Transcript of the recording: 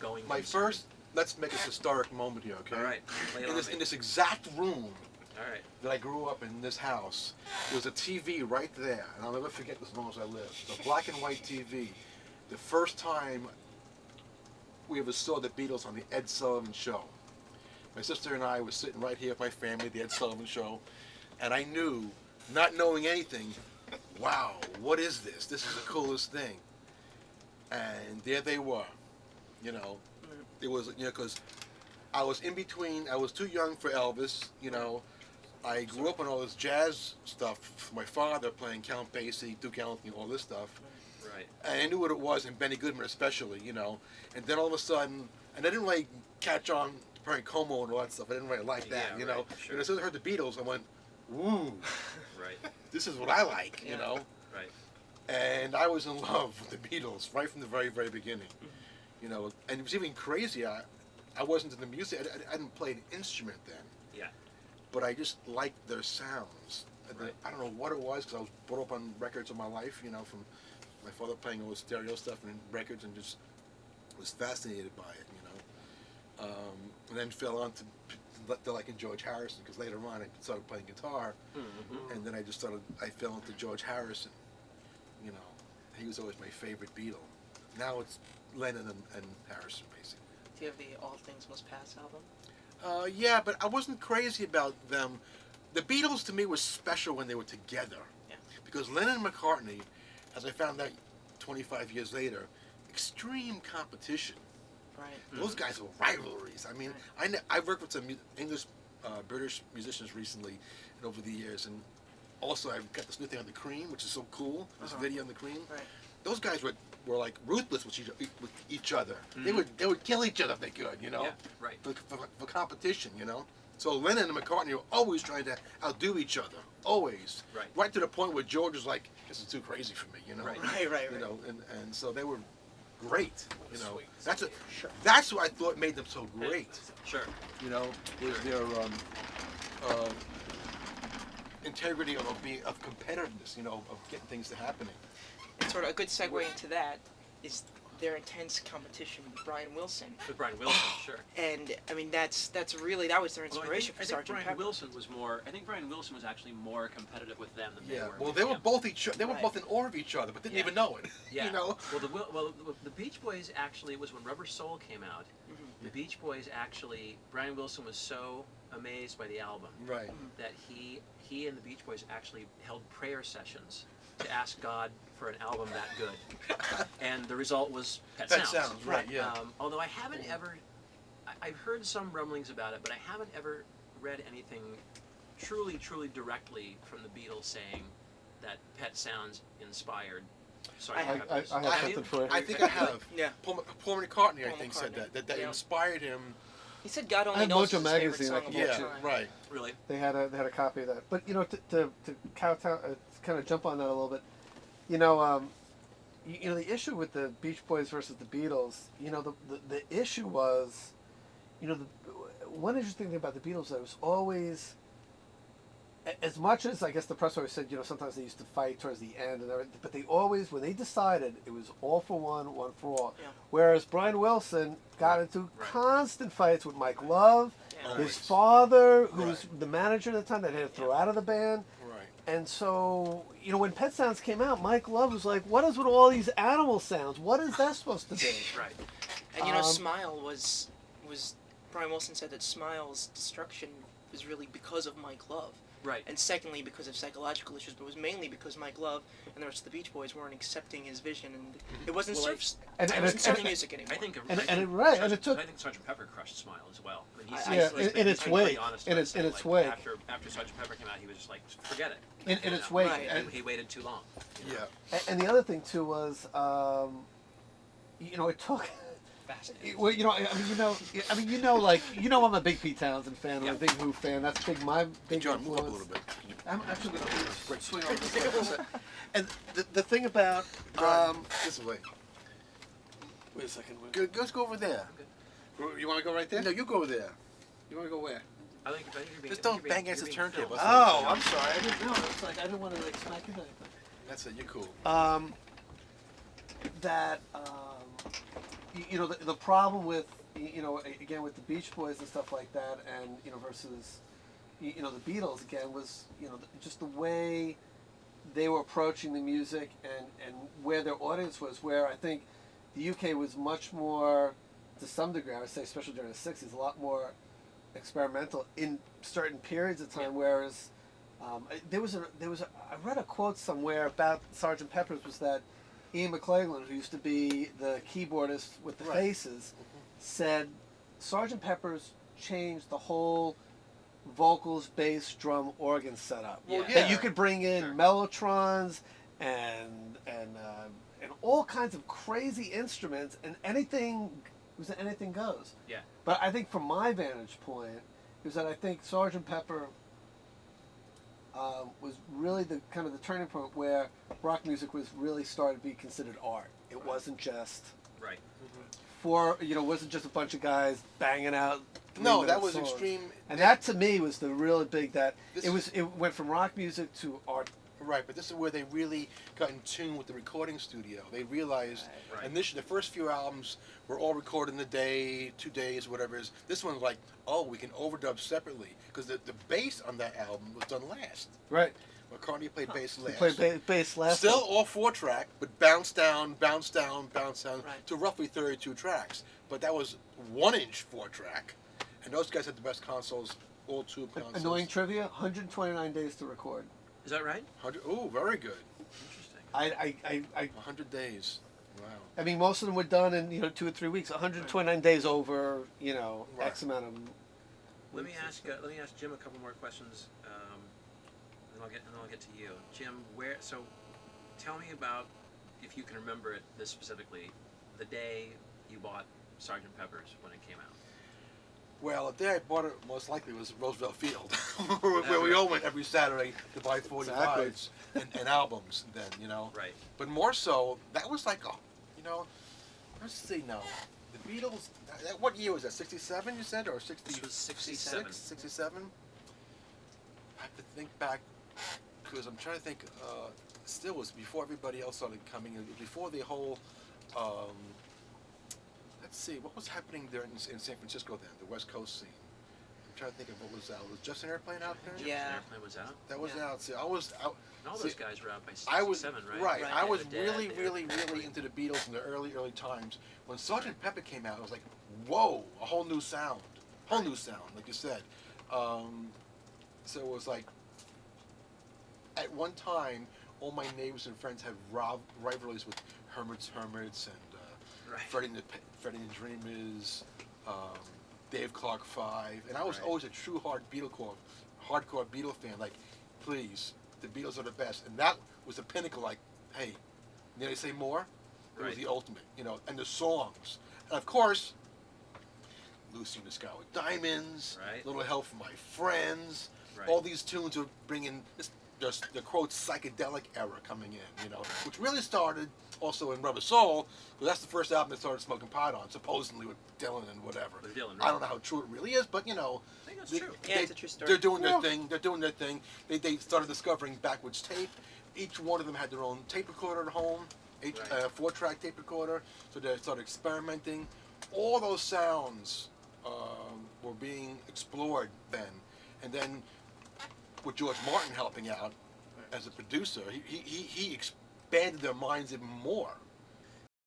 going My concern. first, let's make this historic moment here, okay? All right. Lay it on me. In this exact room All right. that I grew up in this house, there was a TV right there, and I'll never forget this as long as I live. It's a black and white TV. The first time we ever saw the Beatles on the Ed Sullivan Show. My sister and I were sitting right here with my family, the Ed Sullivan Show, and I knew, not knowing anything, wow, what is this? This is the coolest thing. And there they were, you know. It was, you know, because I was in between, I was too young for Elvis, you know. I grew up on all this jazz stuff, my father playing Count Basie, Duke Ellington, all this stuff. Right. And I knew what it was, and Benny Goodman especially, you know. And then all of a sudden, and I didn't really catch on to Perry Como and all that stuff. I didn't really like that, Yeah, you know. right, sure. And as soon as I heard the Beatles, I went, ooh, Right. this is what I like, you know. Right. And I was in love with the Beatles right from the very, very beginning, you know. And it was even crazier. I wasn't into the music. I didn't play an instrument then. Yeah. But I just liked their sounds. Right. I don't know what it was, because I was brought up on records all my life, you know, from my father playing all the stereo stuff and records, and just was fascinated by it, you know. And then fell on to liking George Harrison, because later on I started playing guitar, and then I fell into George Harrison, you know. He was always my favorite Beatle. Now it's Lennon and Harrison, basically. Do you have the All Things Must Pass album? Yeah, but I wasn't crazy about them. The Beatles to me was special when they were together. Yeah. Because Lennon and McCartney, as I found out 25 years later, extreme competition. Right. Those guys were rivalries. I mean, I've worked with some English, British musicians recently and over the years, and also I've got this new thing on the Cream, which is so cool. This video on the Cream. Right. Those guys were like ruthless with each other. They would kill each other if they could, you know. Yeah. Right. For competition, you know. So Lennon and McCartney were always trying to outdo each other, always. Right. Right to the point where George was like, "This is too crazy for me," you know. Right. You know, and so they were great, you know. Sweet. That's what I thought made them so great. Sure. You know, was their integrity of competitiveness, you know, of getting things to happening. And sort of a good segue into that is their intense competition with Brian Wilson. With Brian Wilson, sure. And I mean that was their inspiration for Sgt. Brian Pepper. Wilson was more. I think Brian Wilson was actually more competitive with them than they Yeah. were. Well, with they were him. both They were both in awe of each other, but didn't even know it. Yeah. You know. Well, the Beach Boys actually was when Rubber Soul came out. The Beach Boys actually, Brian Wilson was so amazed by the album Right. that he and the Beach Boys actually held prayer sessions to ask God for an album that good, and the result was Pet Sounds. Right. Yeah. Although I haven't ever, I've heard some rumblings about it, but I haven't ever read anything truly directly from the Beatles saying that Pet Sounds inspired Sgt. Pepper's. I have something for you. I think I have. Yeah. Paul McCartney, I Paul think, McCartney. said that Yeah. inspired him. He said God I only have knows Mojo his favorite magazine, song I of can all get you. time. Right. Really? They had a copy of that. But you know, to kowtow, kind of jump on that a little bit. You know, you know the issue with the Beach Boys versus the Beatles. You know, the issue was, you know, one interesting thing about the Beatles that it was always, as much as I guess the press always said, you know, sometimes they used to fight towards the end and everything, but they always, when they decided, it was all for one, one for all. Yeah. Whereas Brian Wilson got into Right. constant fights with Mike Love, Yeah. his father, who Right. was the manager at the time that had to throw out of the band. Right. And so, you know, when Pet Sounds came out, Mike Love was like, what is with all these animal sounds? What is that supposed to be? Right. And you know, Um, Smile was Brian Wilson said that Smile's destruction was really because of Mike Love. Right. And secondly, because of psychological issues, but it was mainly because Mike Love and the rest of the Beach Boys weren't accepting his vision, and it wasn't Well, surf and music anymore. I think And I think right, and it took- I think Sgt. Pepper crushed Smile as well. I mean, Yeah, he's in its been way. pretty honest In about its- saying, in its like, way. After Sgt. Pepper came out, he was just like, forget it. In You its know? way. Right. And, He waited too long. Yeah. and the other thing, too, was, you know, it took... Fascinating. Well, you know, like, I'm a big Pete Townsend fan. I'm Yeah. a big Who fan. That's my Hey, big John, move up a influence. little bit. I'm actually going to swing on this way. And the thing about, This way. wait a second. Let's go over there. You want to go right there? No, you go over there. You want to go where? I think you're being, Just don't you're bang being, against you're the being turntable. filmed. Oh, I'm sorry. I didn't know. It's like I didn't want to like smack you anything. That's it. You're cool. That the problem with again with the Beach Boys and stuff like that, and versus the Beatles again was just the way they were approaching the music and where their audience was. Where I think the UK was much more, to some degree, I would say, especially during the '60s, a lot more experimental in certain periods of time. Whereas there was I read a quote somewhere about Sgt. Pepper's was that Ian McLaughlin, who used to be the keyboardist with the Faces, said Sgt. Pepper's changed the whole vocals, bass, drum, organ setup. Well, That you could bring in mellotrons and all kinds of crazy instruments, and anything goes. Yeah. But I think from my vantage point is that I think Sgt. Pepper was really the kind of the turning point where rock music was really started to be considered art. It wasn't just Right. wasn't just a bunch of guys banging out. No, that was songs. extreme. And that to me was the really big This it went from rock music to art. Right, but this is where they really got in tune with the recording studio. They realized, Right. and the first few albums were all recorded in a day, 2 days, whatever it is. This one's like, we can overdub separately, because the bass on that album was done last. Right. McCartney played bass He last. played bass last. Still all 4-track, but bounce down, bounce down, bounce down, Right. to roughly 32 tracks. But that was 1-inch 4-track, and those guys had the best consoles, all tube consoles. Annoying trivia: 129 days to record. Is that right? Oh, very good. Interesting. 100 days. Wow. I mean, most of them were done in 2 or 3 weeks. 129 days over Right. X amount of. Let me ask Jim a couple more questions, and I'll get to you, Jim. So, tell me about, if you can remember it this specifically, the day you bought Sgt. Pepper's when it came out. Well, the day I bought it most likely was Roosevelt Field, where we all went every Saturday to buy 45s and albums then, Right. But more so, that was like, let's see now. The Beatles, what year was that, 67 you said, or 60? This was 67. 67? I have to think back, because I'm trying to think, still was before everybody else started coming, it was before the whole, let's see, what was happening there in San Francisco then, the West Coast scene? I'm trying to think of what was out. Was Justin Airplane out there? Yeah. Airplane was out. That was Yeah. out. See, I was out. And all see, those guys were out by I was 67, right? right. Right. I was The Dead, really, they were- really into the Beatles in the early times. When Sgt. Pepper came out, I was like, whoa, a whole new sound, like you said. So it was like, at one time, all my neighbors and friends had rivalries with Hermits and Right. Freddie and the Dreamers, Dave Clark 5, and I was Right. always a true hardcore Beatle fan. Like, please, the Beatles are the best, and that was the pinnacle. Like, hey, did I say more? It was Right. the ultimate, and the songs, and of course, Lucy in the Sky with Diamonds, Right. Little Help from My Friends. Right. All these tunes are bringing the quote psychedelic era coming in, which really started also in Rubber Soul, because that's the first album that started smoking pot on, supposedly with Dylan and whatever. With Dylan, I right. don't know how true it really is, but I think that's true. Yeah, it's a true story. They're doing their thing. They started discovering backwards tape. Each one of them had their own tape recorder at home, Right. 4-track tape recorder. So they started experimenting. All those sounds were being explored then, and then with George Martin helping out as a producer, he expanded their minds even more.